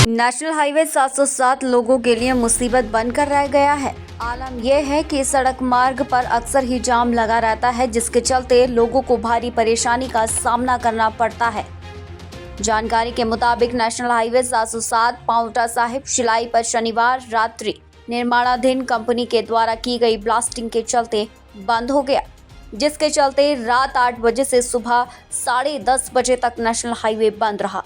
National highway 707 लोगों के लिए मुसीबत बनकर रह गया है। आलम यह है कि सड़क मार्ग पर अक्सर ही जाम लगा रहता है, जिसके चलते लोगों को भारी परेशानी का सामना करना पड़ता है। जानकारी के मुताबिक नेशनल हाईवे 707 पांवटा साहिब शिलाई पर शनिवार रात्रि निर्माणाधीन कंपनी के द्वारा की गई ब्लास्टिंग के चलते बंद हो गया, जिसके चलते रात 8 बजे से सुबह 10:30 बजे तक नेशनल हाईवे बंद रहा।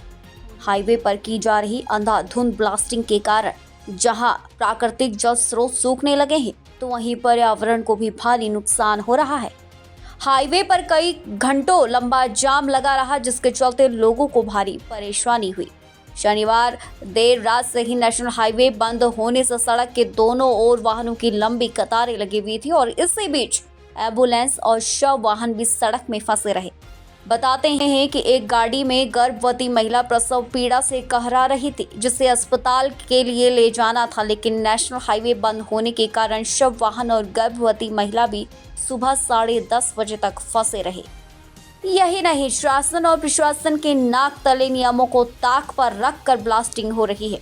हाईवे पर की जा रही अंधाधुंध ब्लास्टिंग के कारण जहां प्राकृतिक जल स्रोत सूखने लगे हैं, तो वहीं पर्यावरण को भी भारी नुकसान हो रहा है। हाईवे पर कई घंटों लंबा जाम लगा रहा, जिसके चलते लोगों को भारी परेशानी हुई। शनिवार देर रात से ही नेशनल हाईवे बंद होने से सड़क के दोनों ओर वाहनों की लंबी कतारें लगी हुई थी और इसी बीच एम्बुलेंस और शव वाहन भी सड़क में फंसे रहे। बताते हैं कि एक गाड़ी में गर्भवती महिला प्रसव पीड़ा से कहरा रही थी, जिसे अस्पताल के लिए ले जाना था, लेकिन नेशनल हाईवे बंद होने के कारण शव वाहन और गर्भवती महिला भी सुबह 10:30 बजे तक फंसे रहे। यही नहीं, शासन और प्रशासन के नाक तले नियमों को ताक पर रखकर ब्लास्टिंग हो रही है।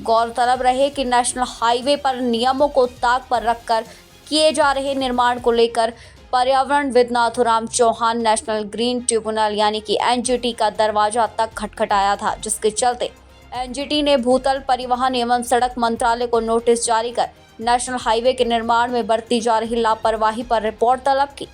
गौरतलब रहे कि नेशनल हाईवे पर नियमों को ताक पर रखकर किए जा रहे निर्माण को लेकर पर्यावरणविद Nathuram Chauhan National Green Tribunal यानी कि एनजीटी का दरवाजा तक खटखटाया था, जिसके चलते एनजीटी ने भूतल परिवहन एवं सड़क मंत्रालय को नोटिस जारी कर नेशनल हाईवे के निर्माण में बरती जा रही लापरवाही पर रिपोर्ट तलब की।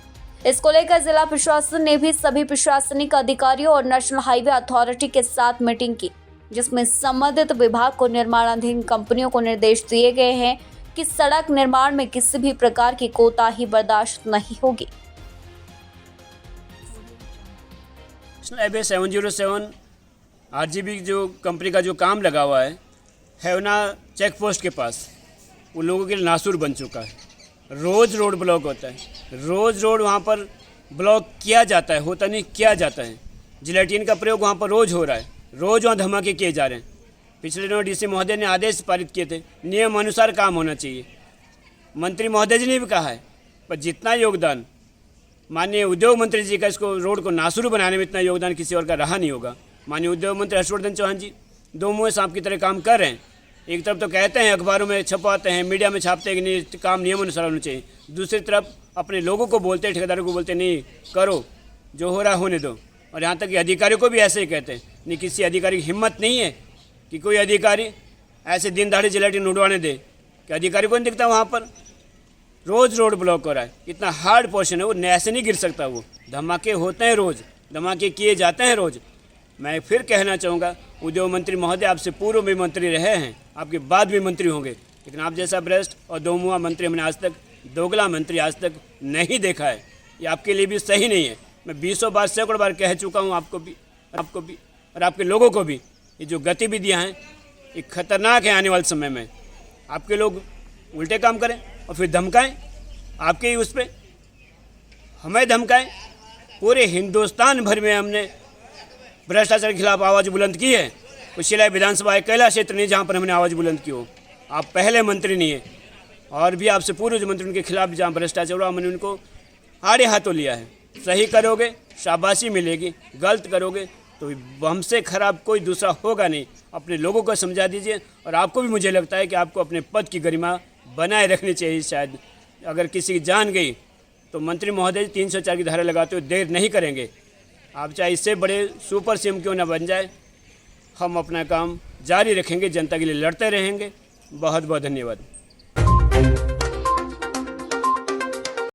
इसको लेकर जिला प्रशासन ने भी सभी प्रशासनिक अधिकारियों और नेशनल हाईवे अथॉरिटी के साथ मीटिंग की, जिसमें संबंधित विभाग को निर्माणाधीन कंपनियों को निर्देश दिए गए हैं कि सड़क निर्माण में किसी भी प्रकार की कोताही बर्दाश्त नहीं होगी। नेशनल हाईवे 707 आरजीबी जो कंपनी का जो काम लगा हुआ है हेवना चेक पोस्ट के पास, वो लोगों के लिए नासूर बन चुका है। रोज़ रोड ब्लॉक होता है, रोज़ रोड वहाँ पर ब्लॉक किया जाता है, होता नहीं किया जाता है। जिलेटिन का प्रयोग वहाँ पर रोज़ हो रहा है, रोज़ वहाँ धमाके किए जा रहे हैं। पिछले दिनों डीसी महोदय ने आदेश पारित किए थे, नियम अनुसार काम होना चाहिए। मंत्री महोदय जी ने भी कहा है, पर जितना योगदान माननीय उद्योग मंत्री जी का इसको रोड को नासूर बनाने में इतना योगदान किसी और का रहा नहीं होगा। माननीय उद्योग मंत्री हर्षवर्धन चौहान जी दो मुँह सांप की तरह काम कर रहे हैं। एक तरफ तो कहते हैं, अखबारों में छपवाते हैं, मीडिया में छापते हैं कि नहीं काम नियम अनुसार होना चाहिए, दूसरी तरफ अपने लोगों को बोलते हैं, ठेकेदारों को बोलते हैं नहीं करो, जो हो रहा होने दो। और यहाँ तक कि अधिकारियों को भी ऐसे ही कहते हैं। नहीं, किसी अधिकारी की हिम्मत नहीं है कि कोई अधिकारी ऐसे दिन दहाड़े जिलेटिन उड़वाने दे, कि अधिकारी को नहीं दिखता वहाँ पर। रोज़ रोड ब्लॉक हो रहा है, इतना हार्ड पोर्शन है, वो ऐसे नहीं गिर सकता। वो धमाके होते हैं रोज़, धमाके किए जाते हैं रोज़। मैं फिर कहना चाहूँगा, उद्योग मंत्री महोदय आपसे पूर्व भी मंत्री रहे हैं, आपके बाद भी मंत्री होंगे, लेकिन आप जैसा भ्रष्ट और दोमुहा मंत्री हमने आज तक, दोगला मंत्री आज तक नहीं देखा है। ये आपके लिए भी सही नहीं है। मैं 20 बार, सैकड़ों बार कह चुका हूँ आपको भी और आपके लोगों को भी। ये जो गतिविधियाँ हैं ये खतरनाक है। आने वाले समय में आपके लोग उल्टे काम करें और फिर धमकाएं, आपके ही उस पर हमें धमकाएं। पूरे हिंदुस्तान भर में हमने भ्रष्टाचार के खिलाफ आवाज़ बुलंद की है। कुछ शिलाई विधानसभा अकेला क्षेत्र नहीं जहाँ पर हमने आवाज़ बुलंद की हो। आप पहले मंत्री नहीं है, और भी आपसे पूर्व मंत्री उनके खिलाफ जहाँ भ्रष्टाचार हुआ हमने उनको आड़े हाथों लिया है। सही करोगे शाबाशी मिलेगी, गलत करोगे तो हमसे खराब कोई दूसरा होगा नहीं। अपने लोगों को समझा दीजिए, और आपको भी मुझे लगता है कि आपको अपने पद की गरिमा बनाए रखनी चाहिए। शायद अगर किसी की जान गई तो मंत्री महोदय 304 की धारा लगाते हुए देर नहीं करेंगे। आप चाहे इससे बड़े सुपर सीएम क्यों ना बन जाए, हम अपना काम जारी रखेंगे, जनता के लिए लड़ते रहेंगे। बहुत बहुत धन्यवाद।